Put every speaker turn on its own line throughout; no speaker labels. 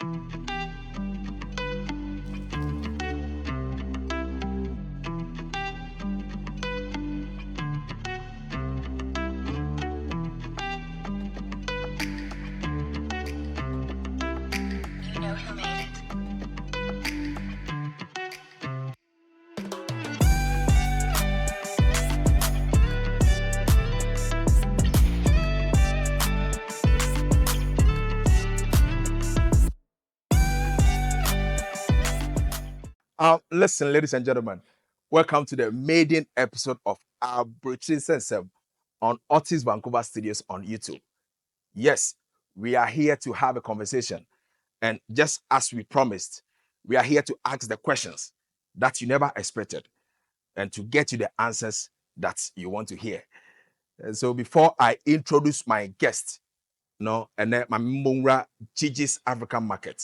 Who made it?
Listen, ladies and gentlemen, welcome to the maiden episode of our British Sensem on Otis Vancouver Studios on YouTube. Yes, we are here to have a conversation, and just as we promised, we are here to ask the questions that you never expected and to get you the answers that you want to hear. And so, before I introduce my guest, and then my Mungra Gigi's African Market.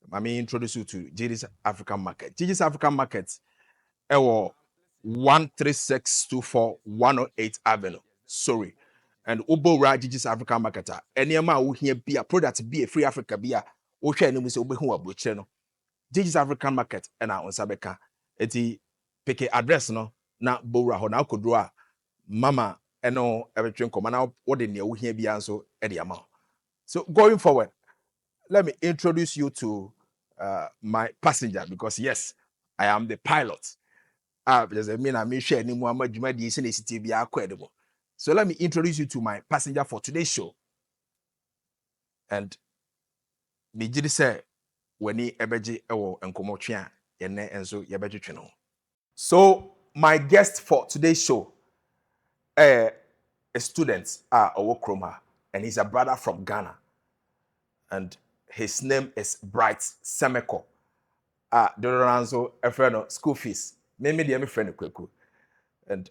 Let me introduce you to Gigi's African Market. Gigi's African Market, 13624 108 Avenue. Sorry. And Ubora Gigi's African Market. Any amount who here be a product be a free Africa be a okay, no, Miss Obehu Abucheno. Gigi's African Market, and I on Sabeka. Eti pick address no na Bora Hona Kodra Mama and no everything come now. What in your here be also at the amount. So going forward, let me introduce you to my passenger because yes, I am the pilot. Because I mean I'm sure any more credible. So let me introduce you to my passenger for today's show. And me jidi say when he ebeji ewo enkomotwea yene enso yebeji tweno. So my guest for today's show a student Owo Kroma, and he's a brother from Ghana. And his name is Bright Semeko. Doranzo a friend of school fees. Maybe the friend of Kweku. And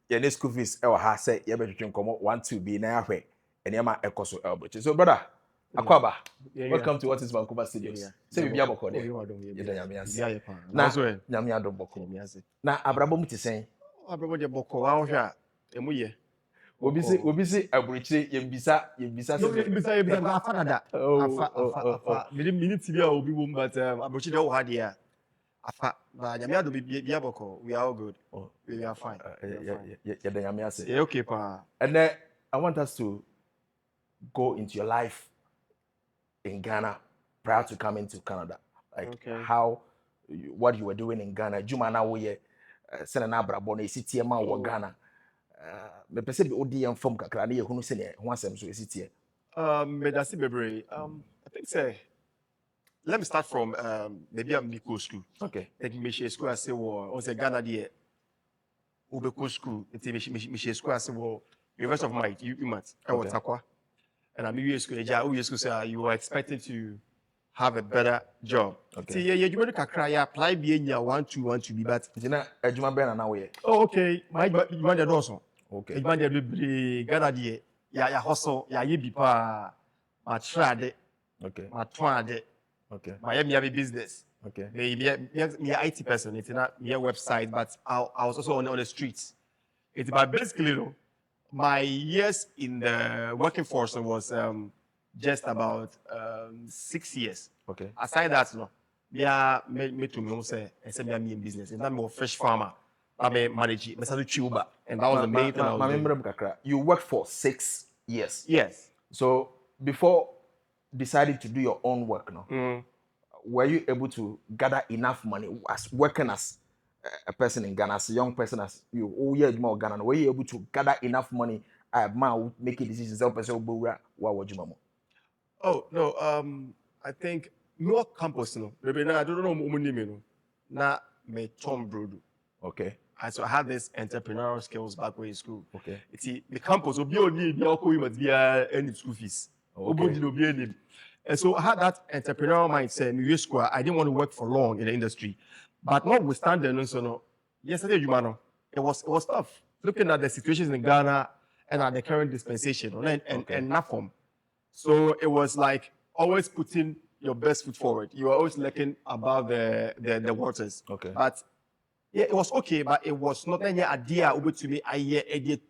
your school fees ha say you better drink 1-2 be na hwe and yama ekoso elboche. So brother, Akwaba, welcome to What is Vancouver Studios. Say we be aboko there. You don't yami ase. Na nyami adom boko. Na abrabo mu ti sen.
Abrabo de boko wa hwa emuye.
Obi si aburichire yembisa
Yembisa afa nada. Afa. Minute bi a obi wom but aburichire wo ha dia. Afa. Ba nyame ado bi aboko. We are all good. We are fine.
Yeah, nyame ase.
Yeah, okay pa.
And then I want us to go into your life in Ghana prior to coming to Canada. Like what you were doing in Ghana. Juma na wo ye sena na abrabo na esitie ma wo Ghana. Me pese bi odi yam fam kakra na ye hunu se ne ho asem so esitie.
Medasi bebre. I think say let me start from maybe I'm Miko school.
Okay.
Like Michelle school I say on say Ghana there. Ubeko school. It's Michelle school I say University of Might, UMAT. I was Takwa. And I'm US school. US school say you were expected to have a better job.
Okay.
See, you better kakra apply be in your 1 to be but.
Jina ejuma be na na we.
Oh, okay. My man dey also.
Okay.
Ejuma dey be Ghana there. Ya hustle, ya ye bi pa. Ma trade.
Okay.
Ma twade.
Okay.
My me have a business.
Okay.
Me IT person. It's not me website, but I was also on the streets. It's about basically though, my years in the working force was just about 6 years.
Okay.
Aside that, no, me to me say, I said me in business. And I'm a fresh farmer. I'm a manager. I'm a tuber, and that was the main thing I was doing.
You worked for 6 years.
Yes.
So before deciding to do your own work, no, were you able to gather enough money as working as a person in Ghana, as a young person, as you, more Ghana, were you able to gather enough money? Making decisions.
Oh no, I think no campus no. Maybe I don't know no. Na me Tom Brodo.
Okay.
So I had this entrepreneurial skills back when in school.
Okay.
It's the campus obi oni bi akọ you must be any school fees. Okay. And so I had that entrepreneurial mindset in school. I didn't want to work for long in the industry. But notwithstanding, no, yesterday, it was tough. Looking at the situations in Ghana and at the current dispensation and NAFOM. So it was like always putting your best foot forward. You are always looking above the waters.
Okay.
But yeah, it was okay, but it was not any idea over to me. I hear to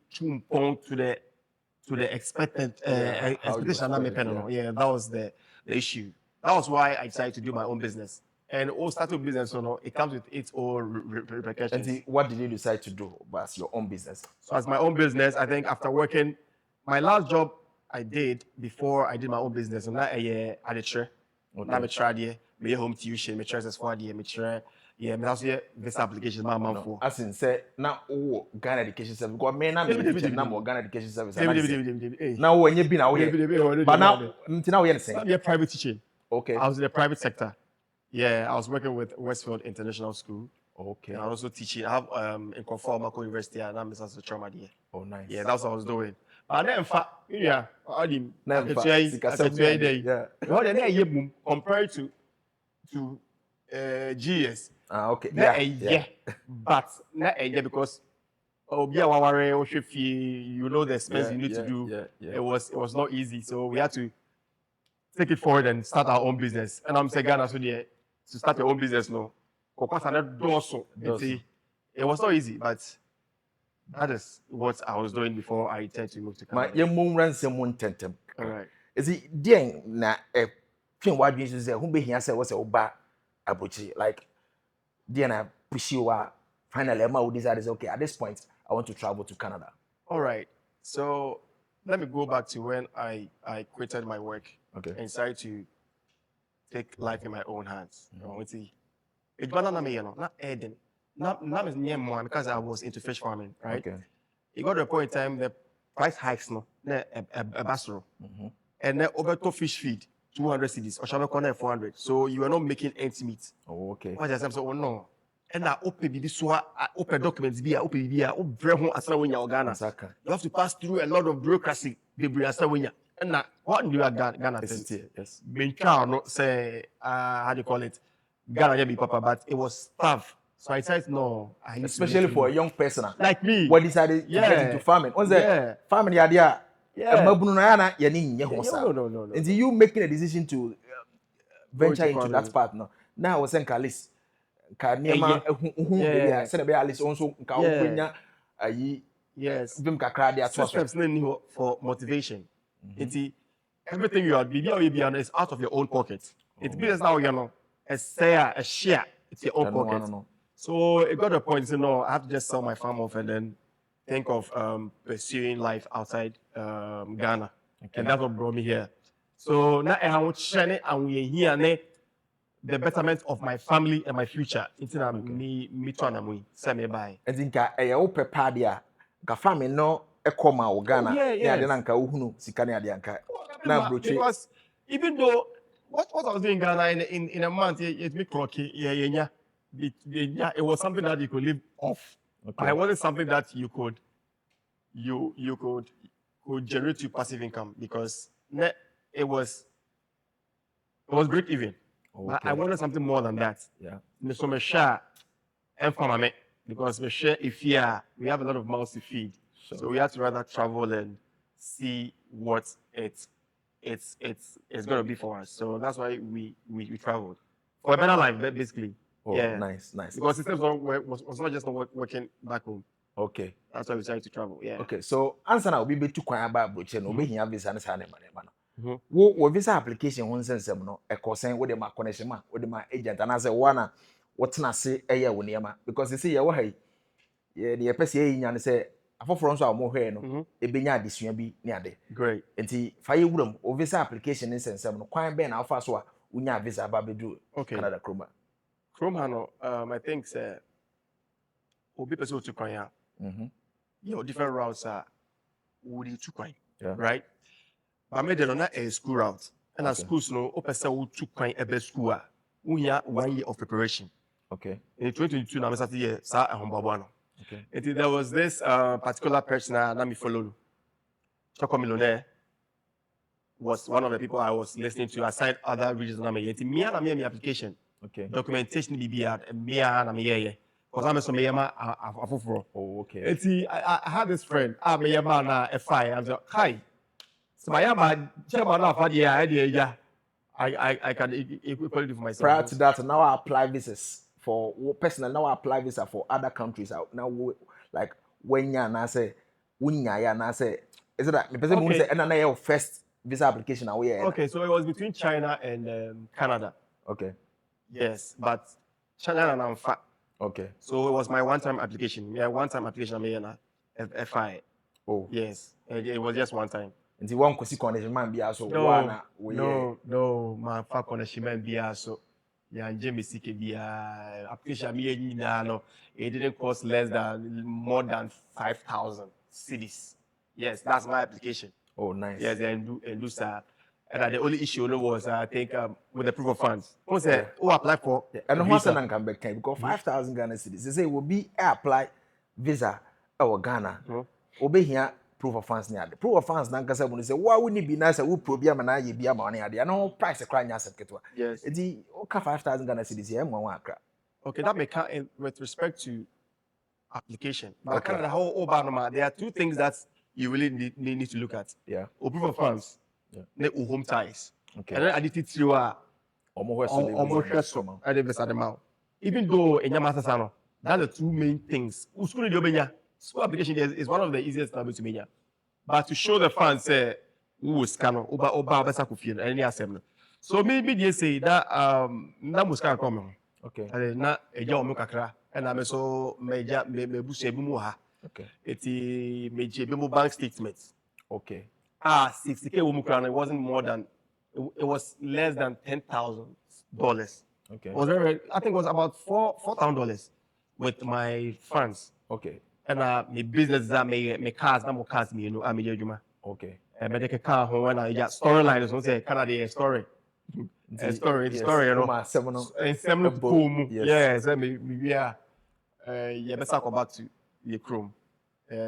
the expected expectation. Yeah, that was the the issue. That was why I decided to do my own business. And all startup business, it comes with its own repercussions.
And what did you decide to do as your own business?
So as my own business, I think after working, my last job I did before I did my own business, and that I had a chair. Now I tried here, me home tuition, me try as one year, me try, yeah, me also visa application, my mom for.
As in say, now Ghana Education Service, because me na me Ghana Education Service. Now when you been away, but now until you're saying,
yeah, private teaching.
Okay.
I was in the private sector. Yeah, I was working with Westfield International School.
Okay.
And I was also teaching. I have in Conform University, and I'm a trauma there.
Oh, nice.
Yeah, that's what I was doing. But then, in fact, yeah, I didn't.
Yeah.
Compared to GS.
Okay.
Yeah. But not because you know the expense you need to do. It was not easy, so we had to take it forward and start our own business. And I'm saying Ghana, so there to start your own business now. It was not easy, but that is what I was doing before I intended to move to Canada.
My young moon ran someone tentem.
All right.
Is it dear na a thing what you say who be here say was a oba abuchi like dear na push you finally Emma would decide is okay at this point I want to travel to Canada.
All right. So let me go back to when I quitted my work.
Okay.
And decided to take life in my own hands. It's banana me, not Eden. Not near more because I was into fish farming, right?
Okay.
It got to a point in time the price hikes no, a basro. And then over to fish feed, 200 cedis, or shall I 400. So you are not making ends meet.
Oh, okay.
What just so no. And I open this one, open documents, be open as when you're Ghana. You have to pass through a lot of bureaucracy, and now what do you Ghana
yes.
Being not say how do you call it? Ghana be papa, but it was tough. So I said no.
Especially for a young person
like me.
What decided to get into farming? What's that? Farming idea. No. And you making a decision to venture into that part now. Now I was saying Kalis.
Yes. Systems for motivation. Everything you are doing is out of your own pocket. It's business now, a share, it's your own pocket. So it got a point, I have to just sell my farm off and then think of pursuing life outside Ghana. Okay. And that's what brought me here. So now I want to share it and we're here the betterment of my family and my future. It's me trying to say me bye.
I think I open padia. Family no ekoma o Ghana.
Yeah.
Nanka uhunu sikani adianka. Na broche.
Because even though what I was doing in Ghana in a month, it's me clocky. Yeah. It was something that you could live off. Okay. It wasn't something that you could generate your passive income because it was break even. Okay. But I wanted something more than that.
Yeah.
So me share and for my because we share we have a lot of mouths to feed. Sure. So we have to rather travel and see what it's gonna be for us. So that's why we traveled. For a better life, basically.
Oh, yeah. Nice.
Because systems was not just working back home.
Okay.
That's why we decided to travel. Yeah.
Okay. So answer now, we be too quiet about broche no. We here visa and sign man. Wo visa application one sense no. E concern with my connection man, with my agent, and I say one what na say eye wo niam because you see ya wo hai the pese yi nya ne say afoforo nso a mo hwe no e benya adesua bi ne ade.
Great.
Enti fa ye wuram o visa application ne sensem no kwan ben na afa so a unya visa ba bedu Canada Chroma.
Chroma I think say obi pese to kwan ya. Different routes are would to kwan. Right? But me dey no na a school route. And at schools no o pese wo to kwan e be school a unya 1 year of preparation.
Okay.
In 2022, I started here. Okay. There was this particular person that me follow. Choco Millionaire was one of the people I was listening to aside other regions. Me application.
Okay.
Documentation be hard. Me because I'm so
Oh, okay.
I had this friend. Me na FI. I was like, hi. So my chairman of idea. I can equally do for myself.
Prior to that, now I apply visas for personal. Now I apply visa for other countries. Now, like when ya na say, unya ya na say, is it that me person say, and then I first visa application away.
Okay, so it was between China and Canada.
Okay.
Yes, but China and Amfa.
Okay.
So it was my one-time application. Yeah, one-time application. I made a FI.
Oh.
Yes, it was just one time.
And the one kosi connection man be also
No, my fa connection man be also. Yeah, Jamie Sike be application me no. It didn't cost less than more than 5,000 cedis. Yes, that's my application.
Oh, nice.
Yes, and do sir. And the only issue was I think with the proof of funds. Who said who apply for?
And what's an income back because 5,000 Ghana cedis. They say will be apply visa or Ghana. Obey here proof of funds near the proof of funds. Nanka said when say why wouldn't it be nice? Who probiam and I be a money idea. No price a crying asset get one.
Yes.
The 5,000 Ghana cedis here.
Okay, that may count with respect to application. But Canada, how Obama, there are two things that you really need to look at.
Yeah.
Or proof of funds. Yeah. Home ties.
Okay.
And then I did it through almost I did this at the mouth. Even though in Yamasasano, that's the two main things. School application is one of the easiest to me. But to show the fans who was scan Oba Besa Kufi and any assembly. So maybe they say that na muska come.
Okay.
Na eja omu kakra and I'm so meja me buse bi mu ha.
Okay.
Eti meje bi mu bank statements.
Okay.
60K wo mu kra, it wasn't more than it was less than $10,000.
Okay.
It was very, I think it was about $4,000 with my funds.
Okay.
And my business that me cars, na mo cars me, you know, I'm a juma.
Okay.
And but the car when I got storyline, so say Canada story. Story, you know. And seminal boom. Yes, and yeah. Yeah, let's go back to the Chrome.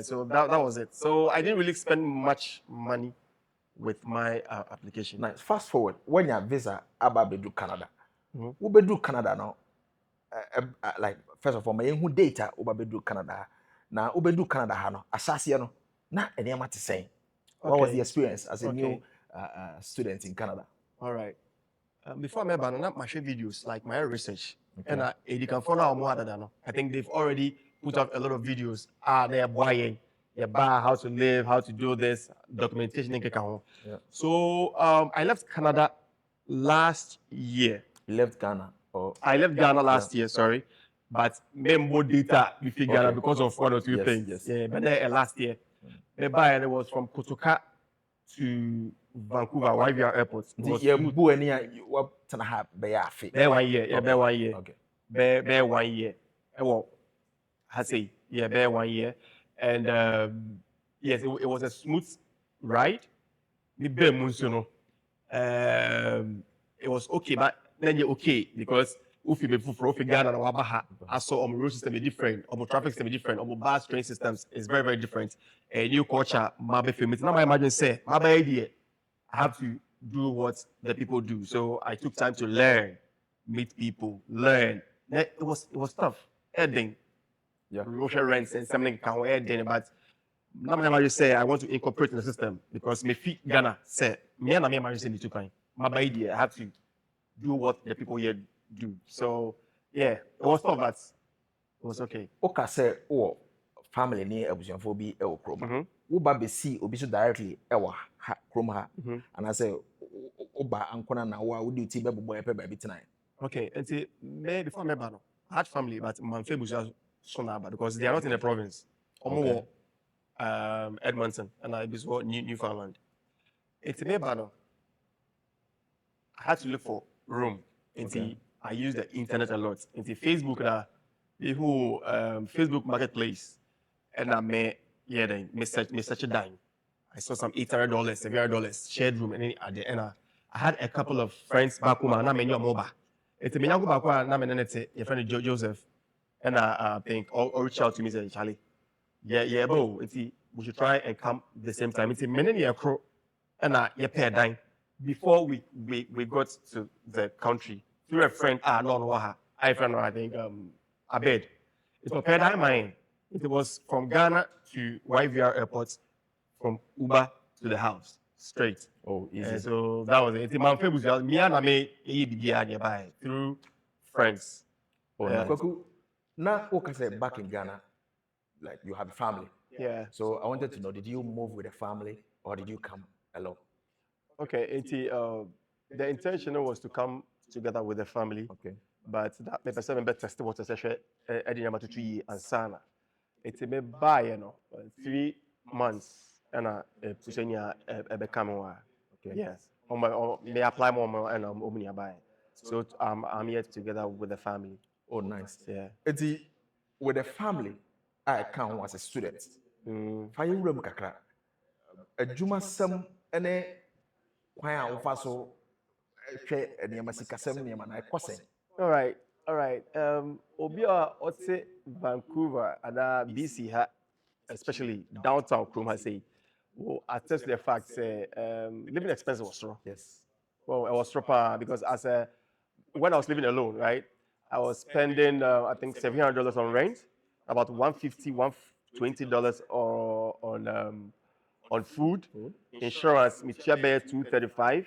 So that was it. So I didn't really spend much money with my application.
Nice. Fast forward, when your visa about to do Canada, who be do Canada now? Like first of all, my who data who be do Canada. Now who be do Canada hano? Asasiano. Na any amount to say. What was the experience as a new student in Canada?
All right. Before I made my share videos, like my research, and you can follow more than that. I think they've already put out a lot of videos. They're buying, how to live, how to do this, documentation.
Yeah.
So I left Canada last year.
You left Ghana? Or
I left Ghana last year, sorry. But more data with Ghana because of one or two things.
Yes.
Yeah, but last year. The buyer was from Kotoka to Vancouver, YVR Airport.
Yeah, bu any what tana have be afi.
There 1 year, yeah, there 1 year.
Okay.
There 1 year. Well, I say, yeah, there 1 year. And yes, it was a smooth ride. It was okay, but then you're okay because if you be for Ghana and Wabaha, I saw road system is different, traffic system is different, bus train systems is very, very different. A new culture, my film. It's not my imagine say, my idea. I have to do what the people do. So I took time to learn, meet people, learn. It was tough. Editing, social rents and something can editing, but now my imagine say I want to incorporate in the system because me fit Ghana say me and my imagine say the two kind. My idea, I have to do what the people here do. So yeah, it was tough, but it was okay.
Okay, say family near abusuafo bi e wo krom. Wo ba be see obi so directly e wo krom ha. And I say oba ankona na wo di ti be bobo e pe ba bi tonight.
Okay, and see me before me ba no. I had family but my family was so now because they are not in the province. Omo Edmonton and I was Newfoundland. It's me ba no. I had to look for room. I use the internet a lot. Into Facebook Facebook marketplace. And I made such a dime. I saw some $800, $700 shared room, and at the end, I had a couple of friends back home, and I made your mobile. It's a go back home, and I made your friend Joseph, and I think or reach out to me and say, Charlie, bro, we should try and come the same time. It's a minute year crow, and you pay a dime before we got to the country through a friend. I think Abed. It's a paid dime. It was from Ghana to YVR Airport, from Uber to the house, straight.
Oh, easy.
And so that was it. My family was me and I made nearby through friends.
Oh, now, okay, say back in Ghana, like you have a family.
Yeah.
So I wanted to know, did you move with a family or did you come alone?
Okay, the intention was to come together with the family,
Okay.
but that me person me test what say edi nyama tutu yi ansana. It's me buy 3 months and pusenya be come wa.
Okay.
Yes. Me apply more and buy. So I'm here together with the family.
Oh, nice.
Yeah.
Eti with the family, I come as a student. Fire room kakra. Adwuma sem ene kwan a wofa so hwɛ nneɛma sikasɛm nneɛma na ɛkɔ sɛn.
All right, all right. Obi a ɔte Vancouver and BC ha, especially downtown Chrome has say, will attest to the fact say living expenses was strong.
Yes.
Well, I was proper because when I was living alone, right, I was spending I think $700 on rent, about $120 on food, insurance, me chia bear 235,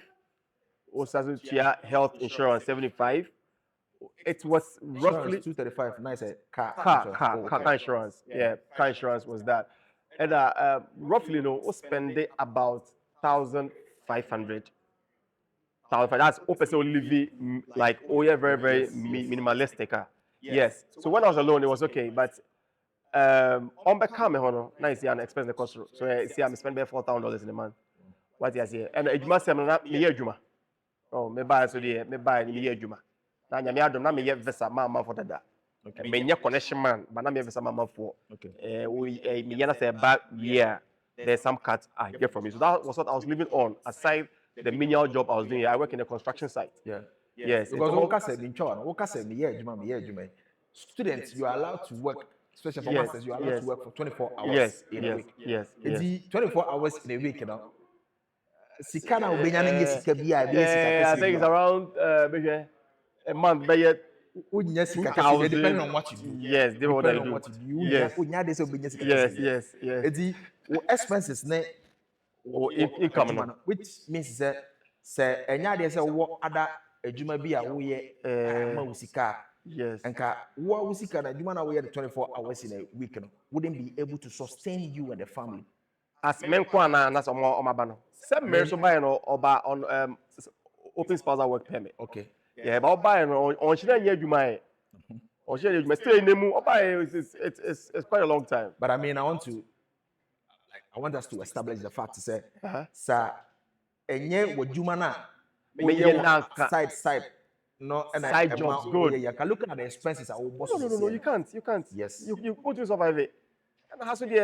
also chia health insurance 75. It was roughly
235. Nice. Car.
car insurance. Yeah, car insurance was that. And roughly, we spend about 1,500. That's opposite living like yeah, very, very minimalistic. Yes. So when I was alone, it was okay. But on back come hono, nice an expense the cost. So see, I'm spending $4,000 in a month. What you say? And it must have not me juma. Oh, me buy so there, me buy me juma. Na nyame adom na me ye visa ma for dada. Okay. Me nye connection man, but na me visa ma for.
Okay.
Me yana say back yeah. There's some cuts I get from it. So that was what I was living on aside the menial job I was doing. I work in a construction site.
Yeah.
Yes.
Because woka say me nchawa, woka say me ye. Students, you are allowed to work, especially for
Yes,
masters, you are allowed
yes.
to work for 24 hours
Yes,
in a
yes,
week.
yes,
It's
yes.
24 hours in a week, you know. Sika na obenya na nye sika bia, be sika
I think it's around maybe a month, but yet
unya sika
2,000.
depending on what you do.
Yes, depending on what I
Depending on
do.
what you do.
Yes,
Unya de say obenya sika
yes, yes, yes.
Edi wo expenses ne
Or income.
adwuma no, which means that say enya de say wo ada adwuma bi a wo ye ma wo sika.
Yes.
Enka wo sika na adwuma na wo ye the 24 hours in a week no wouldn't be able to sustain you and the family.
As men kwana na some on my banner. Some men so buy no oba on open spousal work permit.
Okay.
Yeah, but buy no on shida nye adwuma. On shida adwuma stay nemu oba it's quite a long time.
But I mean, I want us to establish the fact to say,
Uh-huh.
sir, enye wajuma na
Me ye na
side no and
Side jobs, good.
Yeah, you can look at the expenses I will boss.
No, you can't. You can't.
Yes.
You go to survive it. And has to be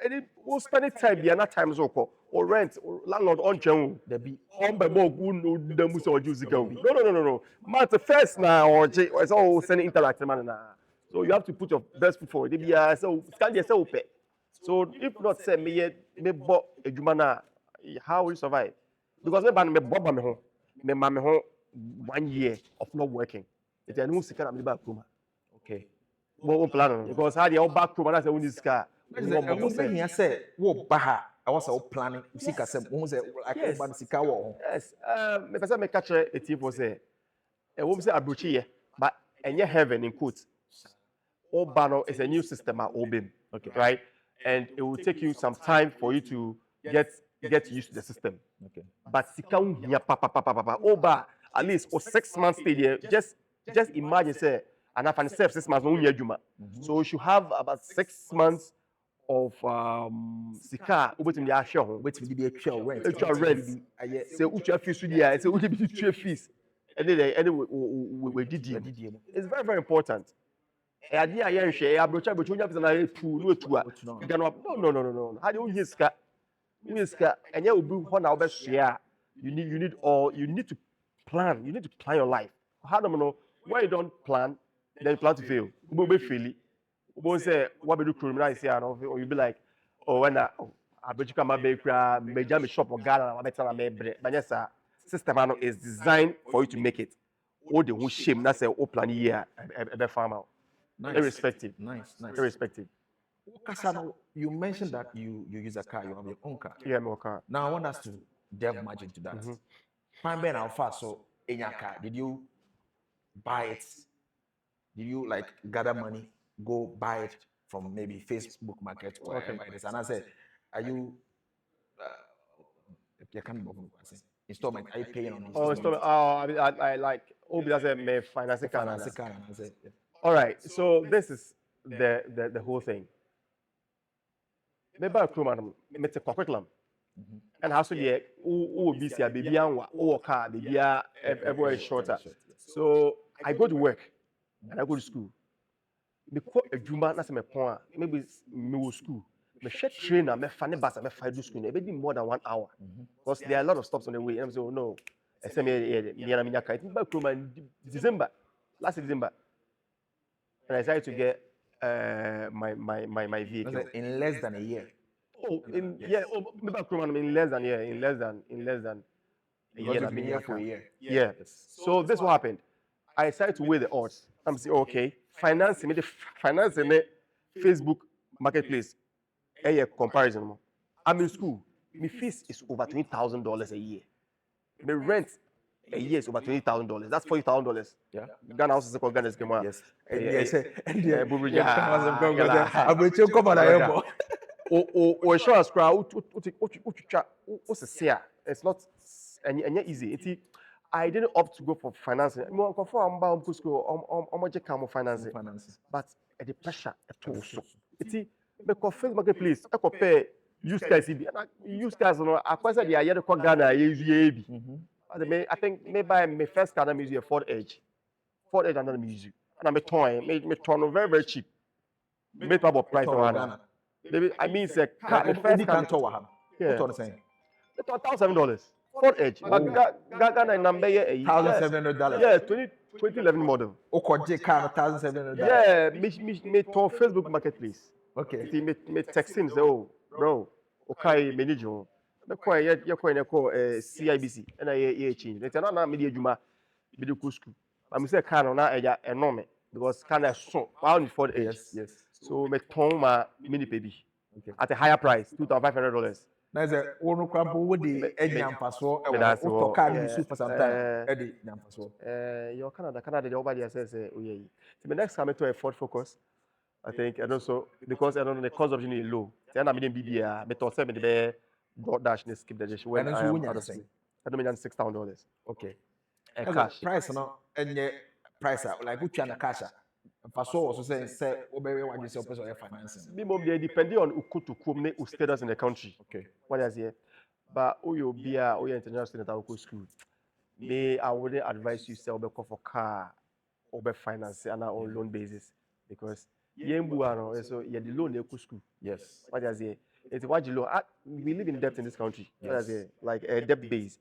any we'll spend it time, be another time so or rent, or landlord on channel.
There be
On by more good no the musa or juicy go. No. Matter first now or it's all sending interactive man now. So you have to put your best foot forward. They be so stand yourself pay. So if not say me bought a jumana, how will you survive? Because me bob me home. Me mama home 1 year of not working. It's a new secret I'm back home.
okay.
What plan? Because how the back home and I say we this car.
I was saying here say wo baha I was all planning sika sem wo say like
Yes.
ban sika wo.
Yes. Me person me catch a tip for say. E wo say abrochi here, but enye heaven in quotes. Obano is a new system at Obim.
Okay.
Right? And it will take you some time for you to get used to the system.
Okay.
But sika unhia pa. Oba at least for 6 months stay there. Just imagine say and after 6 months no unhia juma. So you should have about 6 months of sika obetim dey share ho.
Wait will be a trial rent.
Actual rent. Say utua fees so there, say utia be tue fees. And then we did you. It's very, very important. Ade a yen hwe abrocha onya pesa na etu no etu a. No. How do you sika? You sika enye obi ho na obehwe you need to plan. You need to plan your life. How do you know when you don't plan, then you plan to fail. You be fail. You say what be do criminal say or you be like when abrocha come be kra meja me shop or Ghana na better na me bre. Banyesa system is designed for you to make it. All the who shame na say o plan here e farmer.
Nice.
Irrespective.
Nice.
Irrespective.
Kasano, you mentioned that you use a car, you have your own car.
Yeah, no car.
Now I want us to delve much into that. Fine, Ben, how far? So in your car, did you buy it? Did you like gather money, go buy it from maybe Facebook Market or whatever it is? And I said, are you You can't buy installment. Are you paying on
Oh,
installment?
I like that's a me finance
Finance
Canada.
car, I say, yeah.
All right, so this is the whole thing. Maybe a crewman, me take curriculum. And how so yeah, who be see a baby and or car, baby everywhere is shorter. So I go to work and I go to school. Because a juma na se me pon maybe me go school. Me share trainer, me fan bus, me find do school. It be more than 1 hour. Because there are a lot of stops on the way. And I'm saying, oh no, I say me na me nyaka. It back from December, last December. And I decided to get my vehicle.
In less than a year.
Oh, maybe back from in less than a
Because
year.
you've been here for a year.
Yeah. So this what happened. I decided to weigh the odds. I'm saying, okay, financing the Facebook marketplace. A comparison. I'm in school. My fees is over $20,000 a year. My rent a year is over $20,000. That's $40,000.
Yeah.
Ghana house is called Ghana's game.
Yes. And yes, and
yeah, or insurance crowd. What's the say? It's not and easy. I didn't opt to go for financing. I'm bound to school. I'm financing. But the pressure at all. It's because Facebook marketplace. I compare used cars. Used cars. No, I said the year called Ghana. I think maybe my first car I'm using a Ford Edge. Ford Edge and then music. And I'm a toy. Me torn very cheap. Made about price on Ghana. I mean, it's a car. The first car.
Yeah. What are saying?
It's $1,007. Ford Edge. Ghana number
$1,700.
Yeah, 2011 model.
Okoje car $1,700.
Yeah, me to Facebook marketplace.
Okay.
Me text him say, oh, bro, okay, manager. Me call CIBC. And I change. It's not media juma. Me do school. I'm say car na enormous because car is so. Why Ford Edge?
Yes.
So me turn my mini baby at a higher price, $2,500.
Now is a one crab with the engine paso. That's what car you super sometimes. Eddie paso.
Your Canada, the over there says, oh yeah. So the next time I to a Ford Focus, I think, and also because I don't know the cost of is low. Then I'm in BBA, but also the dash and skip the dish when I am out of state. I don't mean $6,000.
Okay.
Cash
Price no, and price like which na cash. Paso also say obey what you say person financing.
Minimum they depending on ukutukum ne status in the country.
Okay.
What is here? But you be a international student at school. Me, I wouldn't advise you sell for car or be finance and on loan basis because so yeah the loan they school.
Yes.
What is here? It's what you loan. We live in debt in this country. Yes. What is here? Like a debt base.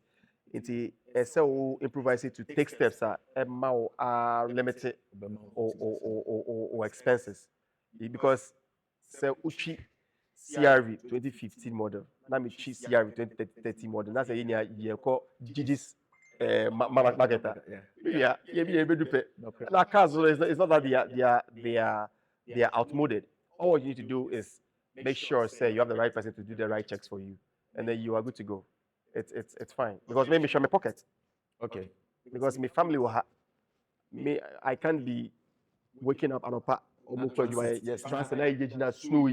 It's so improvise it to take steps are limited or expenses because say uchi CRV 2015 model na me chi CRV 2030 model na say you call GG's marketer yeah be do pay na cars it's not that they are outmoded. All you need to do is make sure say you have the right person to do the right checks for you and then you are good to go. It's fine because maybe show my pocket.
Okay.
Because my family will I can't be waking up and up
yes.
Snow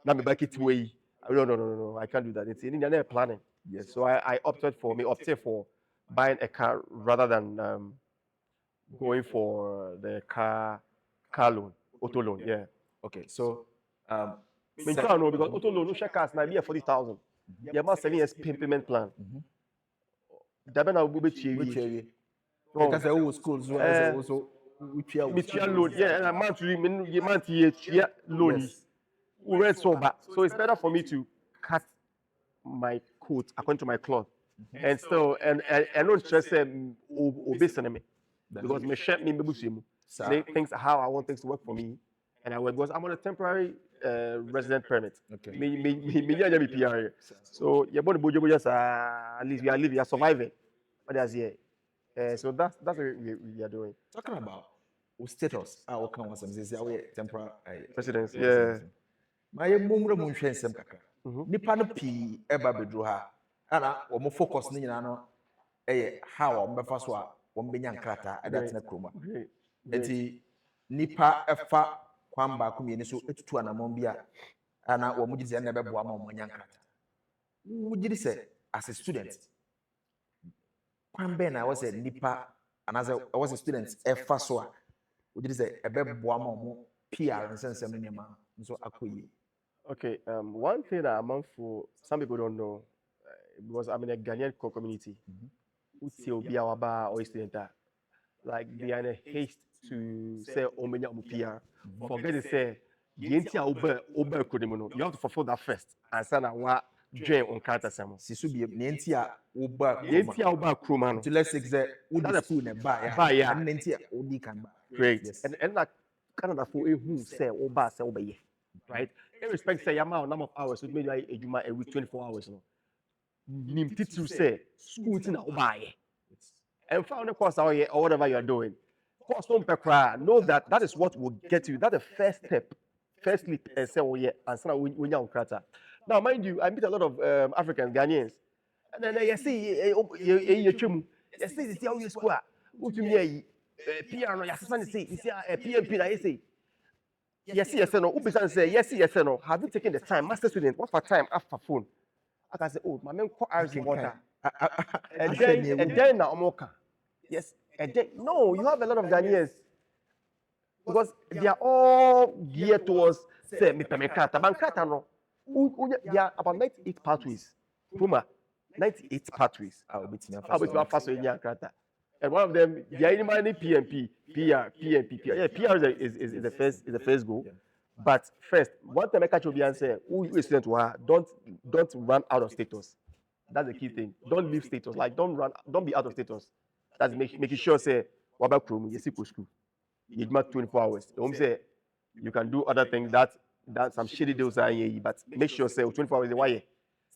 na me back it way. No. I can't do that. It's in India planning.
Yes.
So I opted for buying a car rather than going for the car loan, auto loan. Yeah.
Okay. So
because auto loan no share cars na be 40,000. You have 7 years payment plan. Dabena will be cheap.
Because I was schools also
loan. Yeah, and a month year loan. So it's better for me to cut my coat according to my cloth. And still and don't stress obey me. Because me share me things how I want things to work for me. And I'm on a temporary resident permit.
Okay.
Me PR. So you're born bojo at least we are surviving. But that's here. So that's what we are doing.
Talking about status, our council is our temporary
Presidents. Yeah.
My mumra munchen sem kakra. Nipa no pi eba bedru ha. Ana wo mo focus ni nyina no how wo befa so a wo benya nkrata adatena kroma. Enti nipa efa kwamba kumye ni so etutu anamon bia ana wo mugidi se na beboa ma wo nya nkrata. Wugidi se as a student kwan bɛn na ɛwɔ sɛ nipa anaasɛ ɛwɔ sɛ students ɛfa so a wogye sɛ ɛbɛboa ma ɔmo PR nsɛnsɛm no nneɛma nso akɔ yie.
Okay, one thing that I'm for some people don't know, because I'm in a Ghanaian community, who say Obi Awaba or student, like they are in a haste to say Omenya PR. Forget to say Yenti Oba Kodimono. You have to fulfill that first, and send a what join on character samo.
Sisu bi nenti a woba
Yenti Oba Kromano.
to let's say sɛ wodi school na ba ya ɛno nenti a wodi kan ba.
Great.
Yes.
And like Canada for who say Oba say Oba ye. Right? Irrespective say Yama number of hours, so maybe a Juma every 24 hours. No. Nim titu say school tina Oba ye. And found the course out here or whatever you are doing. Course don't pekra. Know that that is what will get you. That's the first step. Firstly, and say, oh yeah, and so when you're on Krata. Now, mind you, I meet a lot of Africans, Ghanaians, and then you see, you see how you square. Who to me, PR, no, you see, PMP, I say, yes, no, who say, yes, no. Have you taken the time, master student? What's for time after phone? I can say, oh, my man, call Irish water. And then now Omoka. Yes, and then no, you have a lot of Ghanaians because they are all geared towards say me Krata. Bankrata no. There are about 98 pathways. Puma, 98 pathways.
I will be to
How about you have fast in Krata? And one of them, yeah, any PMP, PMP. Yeah, PR is the first goal.
Yeah.
But first, one time I catch you and say, who is student to her, don't run out of status. That's the key thing. Don't leave status. Like don't be out of status. That's making sure say what about Chrome, you see school. You mark 24 hours. The home say you can do other things that some shitty deals are here, but make sure say 24 hours why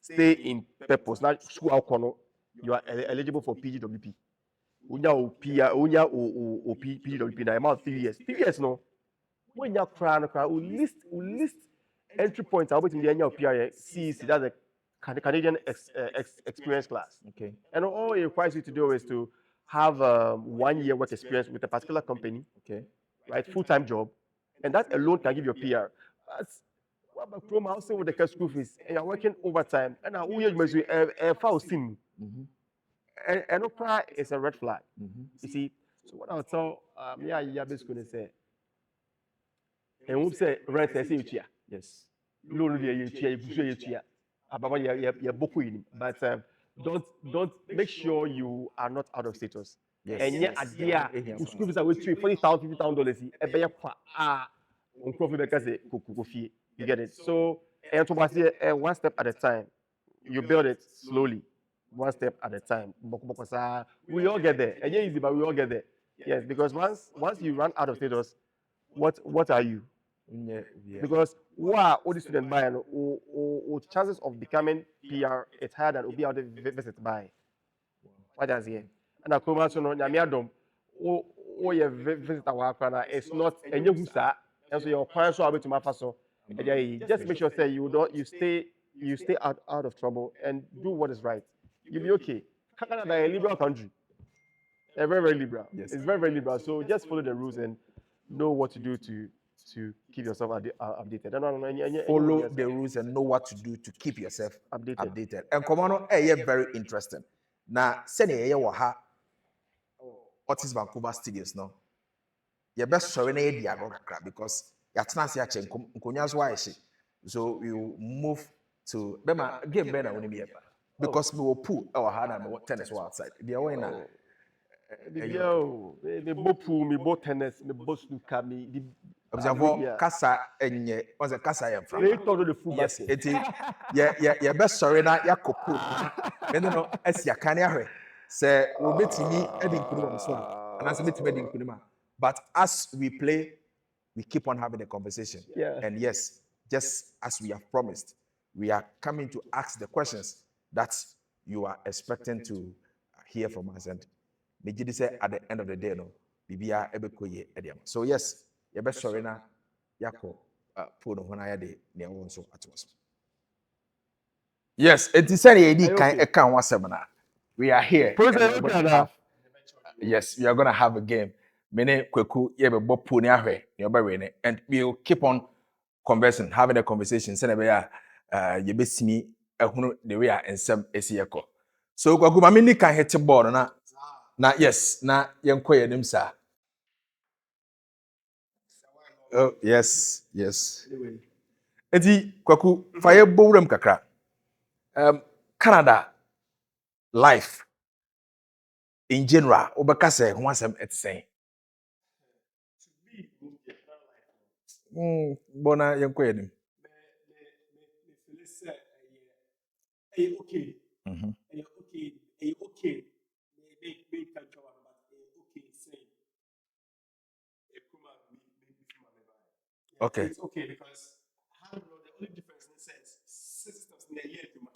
stay in purpose. Now school out you are eligible for PGWP. Unya PGWP now amount 3 years. 3 years no. When you cry, we list entry points. I'll be in the PR CEC. That's a Canadian experience class.
Okay.
And all it requires you to do is to have 1 year work experience with a particular company,
Okay.
right? Full-time job, and that alone can give you a PR. That's what about Chrome also with the school fees, and you're working overtime, and now you must be a foul sim. And Oprah is a red flag. You see, so what I'll tell yeah, basically going to say, and we'll say rent say you chia,
Yes.
loan you chia, you chia, about your book in, but don't make sure you are not out of status.
Yes.
And yet, idea school fees are with $40,000, $50,000. A better on profit because you get it. So, and to say one step at a time, you build it slowly, one step at a time. We all get there. And yeah, easy, but we all get there. Yes, because once you run out of status, what are you?
Yeah.
Because all the students buy or chances of becoming PR it's higher than Obi out visit by. What does he? And I come out to know Nyamiadom or your visit our it's not any husa, and so your parents are able to mafaso. Just make sure say you stay out of trouble and do what is right. You'll be okay. Canada is a liberal country. They're very, very liberal.
Yes.
It's very, very liberal. So just follow the rules and know what to do to keep yourself updated.
Follow the rules and know what to do to keep yourself
Updated.
updated. And Komano, very interesting. Now, send a ha Otis Vancouver Studios no. Your best sorry na edi agokra because ya tenase ya che nkonyazo wa ehye. So we will move to bema game be na woni be because we will pool our hand and tennis outside. They are na
Yo, me bo pool, me bo tennis, me bo snooker, me
observe kasa enye was a kasa yam from.
They told the football.
Yes, it is. Yeah, best sorry na yakopo. Me no esia kan ahwe. Say we betimi edi nkunuma so and as betimi edi nkunuma. But as we play, we keep on having a conversation.
Yeah.
And yes, just as we have promised, we are coming to ask the questions that you are expecting to hear from us. And Nijidi say at the end of the day, no, Bibia ebekoye ediam. So yes, your best sorry na yako puno hona de ne wonso atwas. Yes, it is any edi kan ekan wasemna. We are here. Yes, we are going to have a game. Mene kweku yebe bo puni ahwe ne obawene and we'll keep on conversing, having a conversation. Send be yebesimi ehunu the way a ensem esi yekọ. So kwaku mama ni kan hit ball na yes na yenko yenim sa. Oh yes, yes. Enti kwaku faye bowram kakra. Canada life in general obeka say ho asem etsen. Bona yenko yenim.
Okay.
Mhm.
Okay. Make control but okay say.
Okay.
It's okay because how the only difference in sense systems in the year and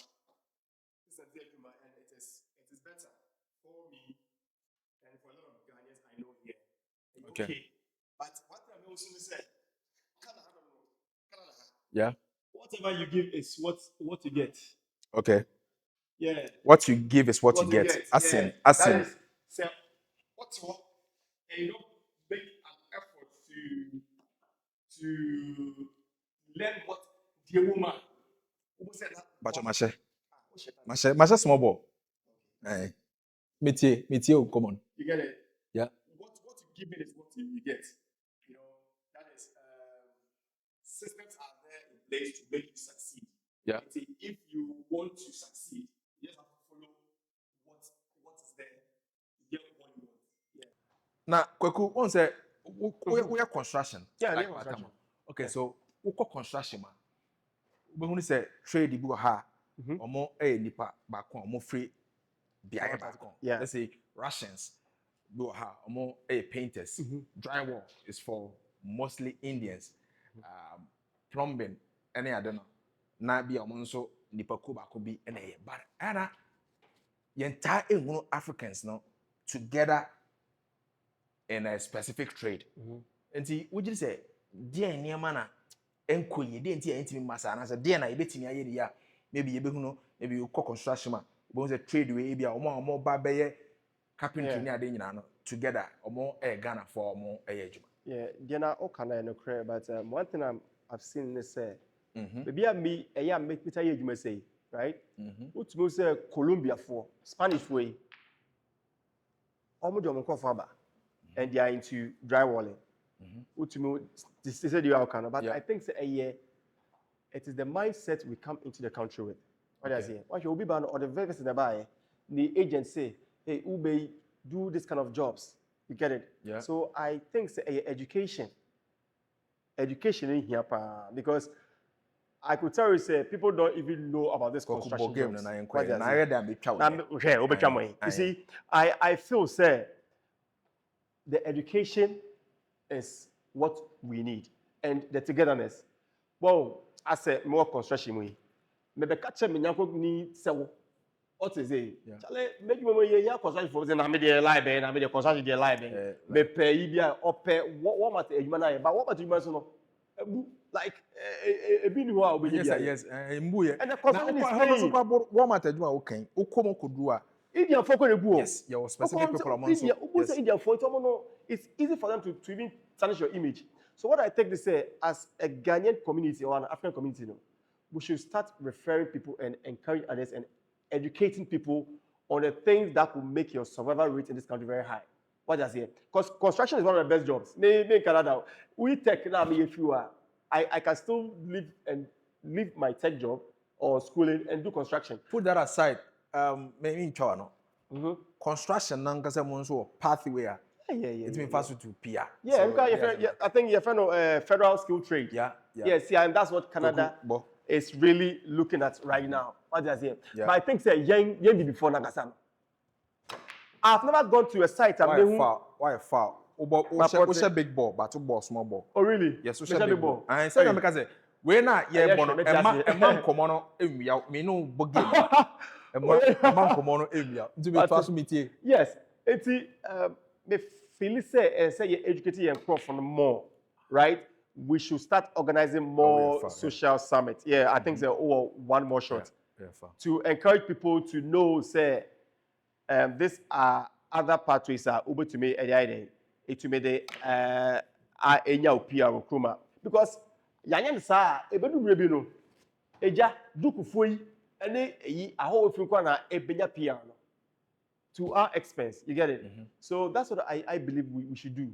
it is better for me and for a lot of Ghanaians I know here.
Okay.
But what I also say, Canada.
Yeah.
Whatever you give is what you get.
Okay.
Yeah.
What you give is what you get. As
Yeah.
in.
That is, so what's what? And you don't make an effort to learn what the woman who said that.
Bacho mashe small ball. Eh. Metie o come on.
You get it?
Yeah.
What you give it is what you get. You know, that is systems are there in place to make you succeed.
Yeah.
If you want to succeed, you just have to follow what is there to get what you want. Yeah.
Now, Kweku, one say we are construction.
Yeah,
like
yeah, construction.
Okay,
Yeah.
so we call construction man. We want to say trade the ha. Omo nipa back omo free biaye back.
Yeah.
Let's say Russians do ha omo painters. Drywall is for mostly Indians. Plumbing any I don't know. Na bi omo nso nipa ko ba ko bi na ye. But ana yenta ehunu Africans no together in a specific trade. Enti would you say dear niema na enko ye de enti enti masa na say dear na yebetimi aye ya maybe yebehunu maybe you construction man but say trade we e bia omo ba beye carpentry ni ade nyina no together omo Ghana for omo ejuma.
Yeah, Diana Okana no clear, but one thing I've seen is say maybe me make me you say, right? What you say Colombia for Spanish way. Almost and they are into drywalling. What you this is the Okana, but I think say it is the mindset we come into the country with. What does it? What you be ban or the very first in the buy, the agent say, hey, Ube, do this kind of jobs. You get it?
Yeah.
So I think say education in here because I could tell you say people don't even know about this construction jobs. You see, I feel say the education is what we need and the togetherness. Well, I said more construction we. Maybe catch me nyako ni sewo. What is it? Chale, make me ya construction for na me dey lie be na me dey construction dey lie be. Me pay bia ope what matter edwuma na but what matter edwuma so no. Like e bi ni ho a obedi bia.
Yes, mbu ye.
And the construction is paying.
What matter edwuma wo kan. Ukomo kodru a.
Indian folk on the go.
Yes, your specific people among so.
Yes. Indian folk, it's easy for them to even tarnish your image. So what I take to say, as a Ghanaian community or an African community, we should start referring people and encouraging others and educating people on the things that will make your survival rate in this country very high. What does it? Because construction is one of the best jobs. Me in Canada, we tech now. If you are, I can still leave my tech job or schooling and do construction.
Put that aside. Maybe in China, construction nankasa mo nso pathway.
Yeah.
It means fast to PR.
Yeah, so, I think you're friend of federal skill trade.
Yeah.
Yes, yeah, and that's what Canada is really looking at right now. What does it? But I think say young before Nagasano. I've never gone to a site and
why far? What's a big ball, but two small ball.
Oh really?
Yes, what's a big ball. I say because we're not a man common me no bogey. A man common to be fast meeting.
Yes, it's me feel say you educating and crop from more, right? We should start organizing more social summits. Yeah, I think one more shot to encourage people to know say these are other pathways are able to make it to make the because yanyan sa ebedu brebi no eja dukufoyi any a whole frequent a benya piano to our expense. You get it? So that's what I believe we should do.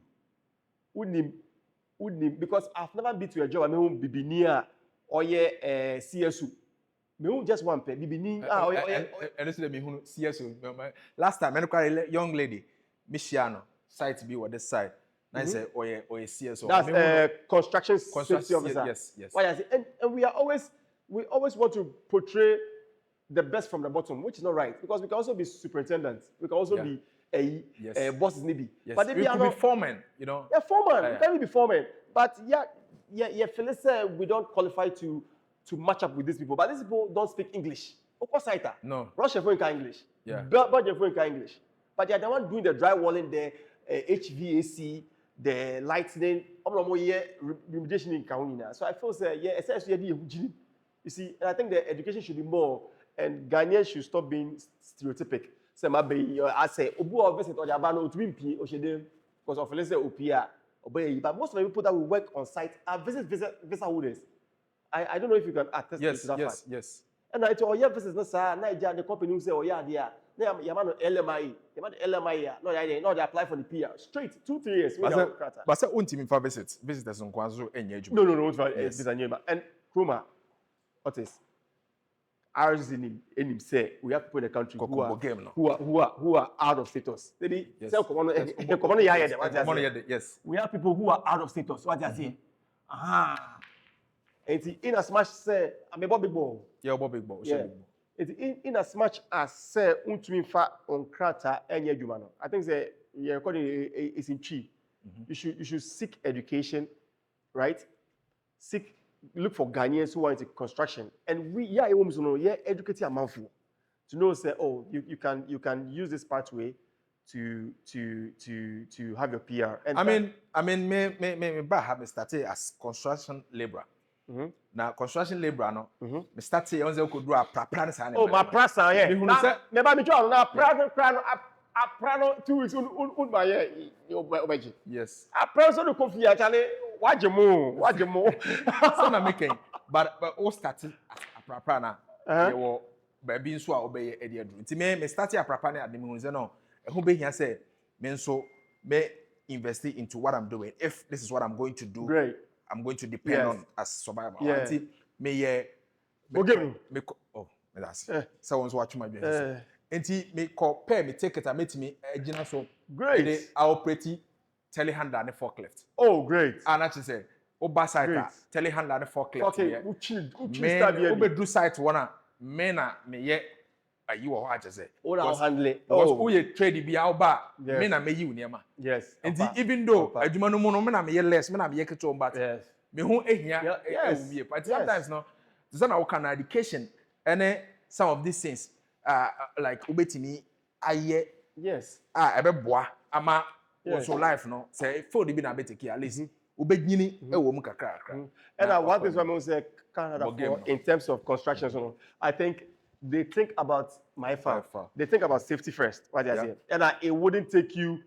Wouldn't because I've never been to a job. I mean, be near or CSU. Me just one pay. Be near
and this is me who CSO. Last time, I young lady, Michiano, site B or this side. I say, or CSO.
That's construction safety
construction
officer.
yes.
Why I say, and we always want to portray the best from the bottom, which is not right because we can also be superintendents. We can also be a bosses maybe.
Yes.
But if
we
we are
could
not
be foreman, you know.
Yeah, foreman. We can be foreman. But Phyllis said we don't qualify to match up with these people. But these people don't speak English. Of course,
No.
Russia for English.
Yeah.
Budget for English. But they are the one doing the drywalling, the HVAC, the lighting, remediation in Kaunina. So I feel essentially you see, and I think the education should be more, and Ghanaians should stop being stereotypic. Say I say, Obu visit or Jabano to be because of let's say Opia, but most of the people that will work on site are visa holders. I don't know if you can attest to that fact.
Yes.
And I told visits no sir, Niger the company who say oh yeah dear. Yamano LMI, no they apply for the PR straight 2-3 years.
But say unti for visitors on Kwanzo enye.
No, it's visa and Kruma. What is ours in him say we have people in the country who are out of status.
Yes.
We have people who are out of status. What I say? And in as much say I'm a big ball.
Yeah, big ball.
Yeah. In as much as say untuinfa on krata enye jumano. I think say your recording is in chi. You should seek education, right? Look for Ghanaians who are into construction, and we educated amount to know say you can use this pathway to have your PR. And
I mean, me have started as construction laborer. Now construction laborer no, me started on the could do a prapran sana.
Oh, my prasa yeah. Never me join na prano 2 weeks un my obeji.
Yes.
A prano no coffee actually. Wajemo.
So na making, but all started a prapana. There were baby so obey a dear. Nti me started a prapana at the moon. No, who be here say me so me invest into what I'm doing. If this is what I'm going to do,
great.
I'm going to depend on as survival.
Yeah.
Me that's someone's watching my business. Nti me call pay me take it and meet me agina so
great.
I operate telehandler and forklift.
Oh, great.
And actually say, Obasaita, telehandler and forklift.
Okay,
me do site one, mena me ye, you are what I say.
Oh, I'll handle it.
Because who ye trade be out bar, mena me you near ma.
Yes.
And even though I do no more, mena me ye less, mena me ye keto but
yes.
Me who here,
yes.
But sometimes no, there's an kind of education, and some of these things, like ubetini, aye,
yes,
ebe boa, ama. Yes. Also life no say for the be na beteki at least ubegyini e wo mu kakra.
And one thing I say Canada in terms of construction so I think they think about my farm. They think about safety first. What they say. And it wouldn't take you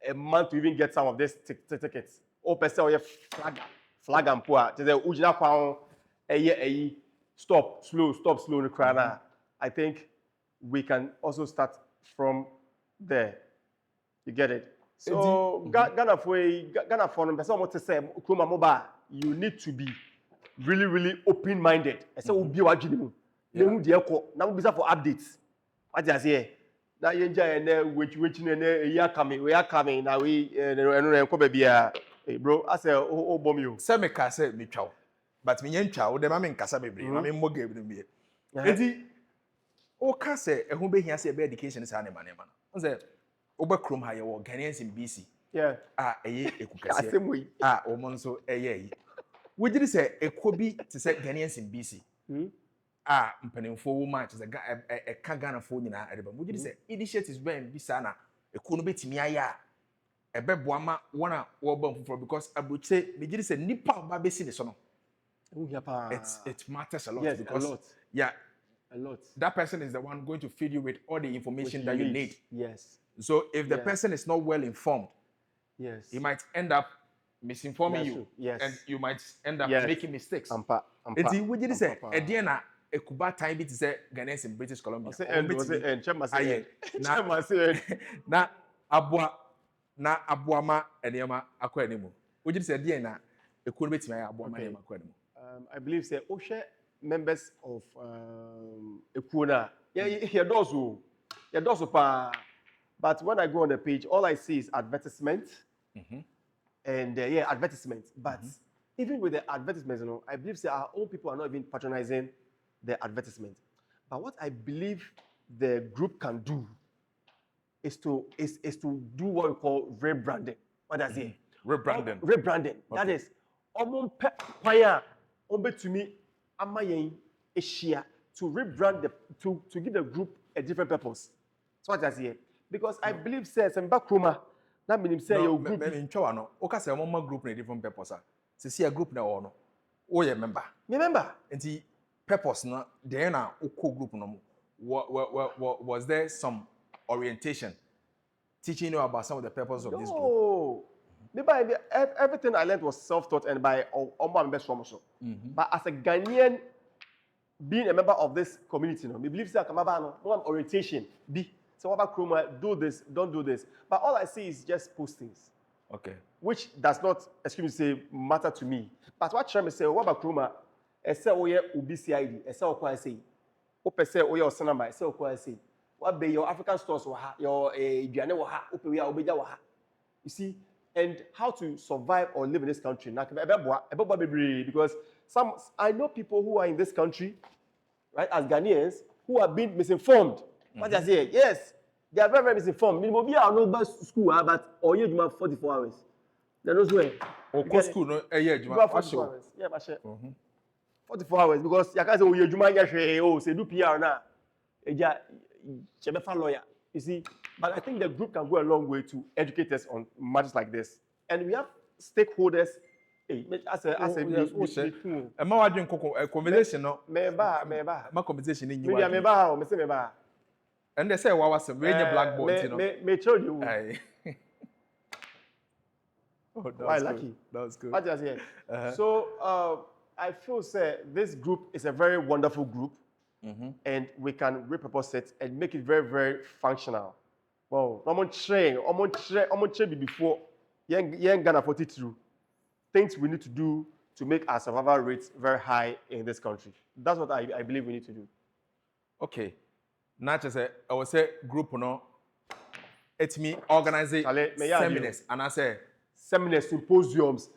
a month to even get some of these tickets. Or per se or flag and poor. Just say ujina kwa stop slow no crana. I think we can also start from there. You get it? So Ghana for them, person want to say, Kruma Moba, you need to be really open-minded. I say, we'll be what you do. Now we'll be for updates. What I say? Now you enjoy which we are coming. Now we hey bro, I say, oh bomb you.
Say me ka say me chow, but me yen chow. Dem ame nkasa bebre. Ame mo game dem be. Eti o ka say ehun be hia say be education say anema nema. On say Oba Krum ha yewo Ghanaians in BC.
Yeah.
Eye ekukase. Omo nso eye. We did say ekobi to say Ghanaians in BC. Mpanimfo wo match say e ka Ghana fo nyina ereba. We did say initiatives ben bisa na eko no betimi aya ebeboa ma wona wo ba mfufuro because abuche me did say nipa ba besi ne so no. It matters a lot because a lot. That person is the one going to feed you with all the information that you need.
Yes.
So if the person is not well informed,
yes,
he might end up misinforming you.
Yes.
And you might end up making mistakes.
Ampa.
Eti we did say ediana ekuba time bit say Ghanaians in British Columbia.
Say end, chema say
Aye.
end.
Na-
Chema say end.
na aboama enema akọ animu. Would you say dear na ekuo beti ma aboama enema akọ animu.
I believe say Oshe members of Ekuna. Yeah, does pa. But when I go on the page, all I see is advertisement. And advertisement. But even with the advertisements, you know, I believe say our own people are not even patronizing the advertisement. But what I believe the group can do is to do what we call rebranding. What does it?
Rebranding.
Rebranding. That is, to me, to rebrand to give the group a different purpose. So what does it? Because I believe says and Bakroma, that means say your group.
In Chawano, Oka say one group in a different purpose. To see a group now or no. Oh, yeah, member.
Remember?
And the purpose no, there na oko group no. Was there some orientation teaching you about some of the purpose of this group?
No. Maybe everything I learned was self-taught and by Omba best from also. But as a Ghanaian, being a member of this community, no, me believe say Kamaba no orientation be. So what about Chroma? Do this, don't do this. But all I see is just postings.
Okay.
Which does not, excuse me, say matter to me. But what Trump say, what about Chroma? I say oye UBCID. I say okwa say. Ope say oye osanamba. I say okwa say. What be your African stores waha, your Diane waha, ope we are obeja waha. You see, and how to survive or live in this country. Because I know people who are in this country, right, as Ghanaians, who have been misinformed. What I say, yes, they are very, very misinformed. Minimum, we are not bus school, but or you do 44 hours. They know where.
Or school, no, yeah, you
have 44 hours. Yeah, but 44 hours because you can't say, oh, you do oh, say do PR now. You lawyer. You see, but I think the group can go a long way to educate us on matters like this. And we have stakeholders. Hey, as a
ma wadwen conversation no
meba
ma conversation ni
media meba o me say meba
and they say wa was we blackboard you know
me told you
oh
why lucky
that was good
what just here so I feel say this group is a very wonderful group and we can repurpose it and make it very, very functional. Wow, I'm train before young Ghana 42 things we need to do to make our survival rates very high in this country. That's what I believe we need to do.
Okay. Not just I would say group no. It's me organizing seminars and I say
seminars, symposiums,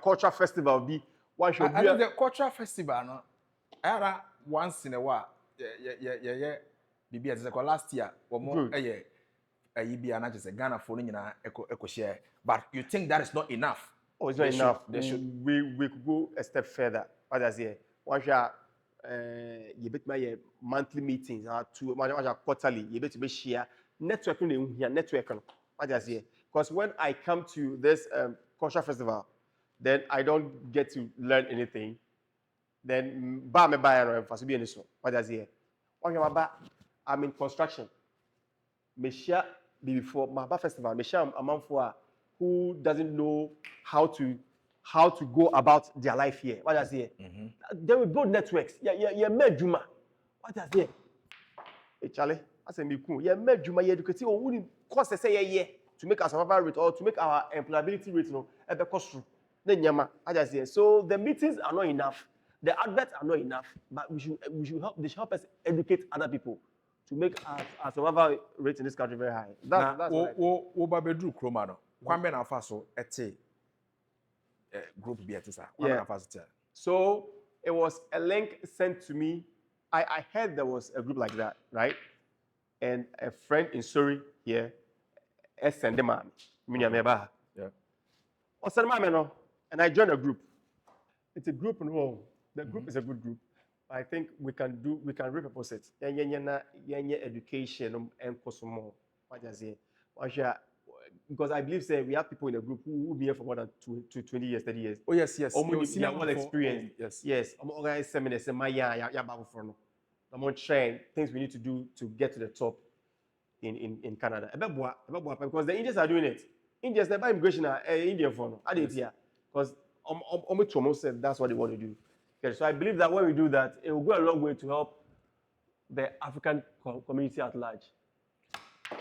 cultural festival be one should be
the cultural festival no. Era once in a while. Yeah. Bibi as last year or more be an just Ghana for eco share. But you think that is not enough?
Oh, it's not enough. We could go a step further. What does it? Once you bet my monthly meetings to quarterly, you bet to be share networking here, networking. What does it? Because when I come to this cultural festival, then I don't get to learn anything. Then buy me buy and for be so. What does it? I'm in construction. Me share before my festival. Me share a month for who doesn't know how to go about their life here. What does it? They will build networks. Yeah, made Juma. What does it? Hey Charlie, I say me cool. Yeah, made Juma. Yeah, educate or wouldn't cost say to make our survival rate or to make our employability rate ever cost through. Then yama. I just say so the meetings are not enough. The adverts are not enough, but we should help. They should help us educate other people to make our survival rate in this country very high. That's
what Babedru Chroma no. Kwame na faso ete group be etisa. Kwame na faso.
So it was a link sent to me. I heard there was a group like that, right? And a friend in Surrey here, sent them out.
Yeah.
And I joined a group. It's a group, no. The group is a good group. I think we can repurpose it. Education and more. What does it? Because I believe we have people in the group who will be here for more than 20 years, 30 years.
Oh yes.
They are well experienced. Yes. I'm organizing seminars. I'm train things we need to do to get to the top in Canada. Because the Indians are doing it. Indians, they buy immigration Indian for no. I did here because almost said that's what they want to do. Okay, so I believe that when we do that, it will go a long way to help the African community at large.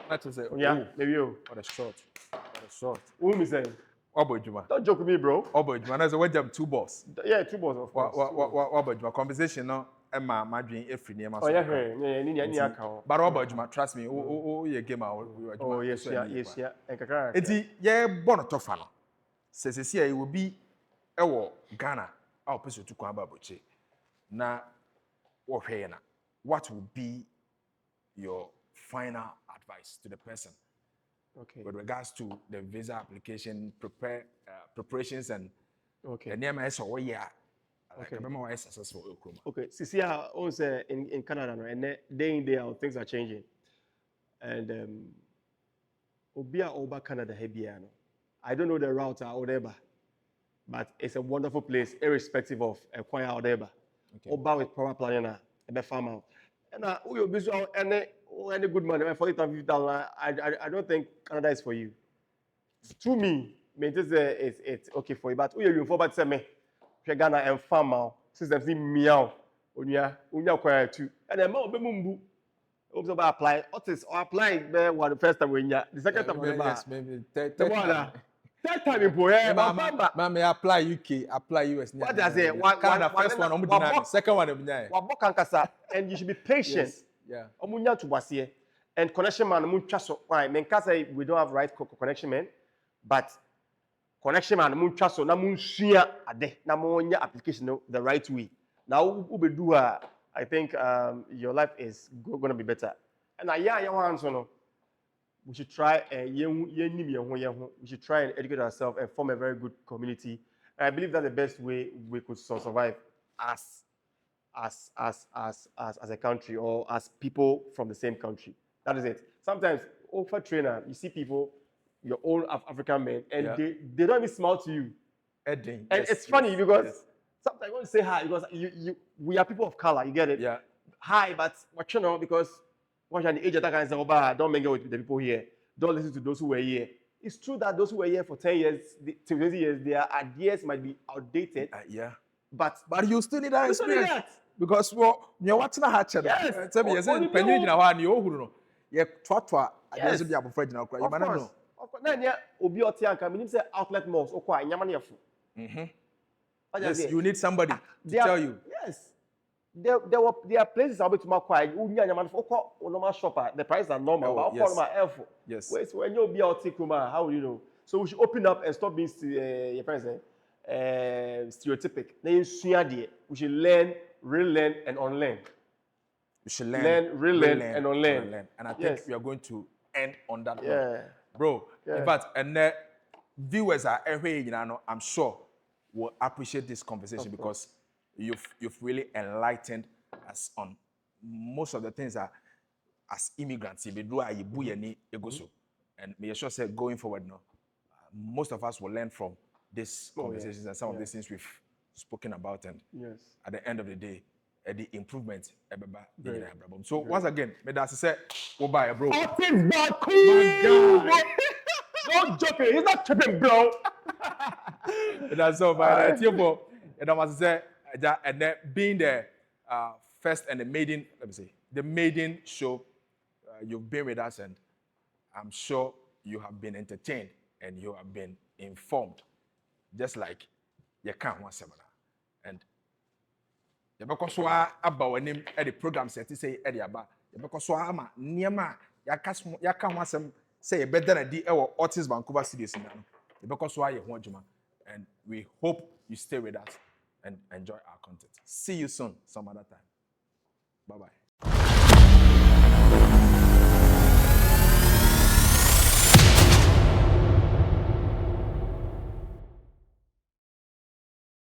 That is it.
Yeah, maybe you.
What a shot. What a shot.
Who me saying?
Obo Juma.
Don't joke with me, bro.
Obo Juma. That's what jam 2 balls.
Yeah, 2 balls, of course.
Obo Juma. Conversation no. Emma, my dream every name.
Oh, yeah, yeah.
But Obo Juma, trust me. You game out.
Oh, yes, yeah.
Eti ye born to fano. Says here it will be ewo Ghana. Our person to come about boche. Na what would be your final advice to the person with regards to the visa application preparations and the name is over here? Remember why successful.
Okay, see how also in Canada no, and day in day out things are changing, and Obia over Canada hebiano. I don't know the route or whatever, but it's a wonderful place, irrespective of acquire or whatever. Oba with proper planning a be farm out. And we will be any good money, 40,000, 50,000. I don't think Canada is for you. To me, it's okay for you, but we are for but say me, Ghana and farm out. System see meow. Unya acquire too. And then more be mumbu. Oops, about apply. What is apply? The first time when the second time when
yes, maybe third
time in Boya,
Mama, apply UK, apply US.
What does it?
Canada first one, second one,
and you should be patient.
Yeah.
Omunya to wasie and connection man mun twaso. Why? Men ka say we don't have right connection man, but connection man mun twaso na mun sua ade na mun nya application the right way. Now ubedu I think your life is going to be better. And I want to know. We should try we should try and educate ourselves and form a very good community. And I believe that's the best way we could survive as a country or as people from the same country. That is it. Sometimes over trainer, you see people, your own African men, and they don't even smile to you. And it's funny because sometimes when you say hi, because we are people of color, you get it?
Yeah.
Hi, but what you know, because once you're the age of that kind of say, don't mingle with the people here. Don't listen to those who were here. It's true that those who were here for 10 years, 20 years, their ideas might be outdated.
Yeah.
But
you still need that experience.
That.
Because you're watching a hatchet.
Yes.
Tell me, you're saying, penny in a one, you yeah, twatwa, I guess be a profession now.
Of course. Then, yeah, Obioti and Kamini say outlet malls, or quite Yamaniafu.
Yes, you need somebody to tell you.
Yes. There are places I'll be to my quiet. Normal shopper. The prices are normal.
Oh,
but my effort.
Yes.
Wait, when you'll be out how will you know? So we should open up and stop being your friends stereotypic. Then we should learn, relearn, and unlearn.
We should learn,
relearn, and unlearn.
And I think we are going to end on that
note.
Bro. In fact, and viewers are everywhere, you know, I'm sure will appreciate this conversation because you've really enlightened us on most of the things that as immigrants and may sure say going forward now most of us will learn from these conversations and some of these things we've spoken about, and at the end of the day the improvement. So once again, may that say bye, bro.
Don't joking, he's not tripping, bro.
That's all by the and I must say and then being the first and the maiden, let me say, the maiden show, you've been with us, and I'm sure you have been entertained and you have been informed, just like you can't want seminar. And you because about when him at the program set to say Eddie Abba, you because ama niema ya can't want some say better than the Autism Vancouver Studios in you because why you want Juma, and we hope you stay with us and enjoy our content. See you soon, some other time. Bye-bye.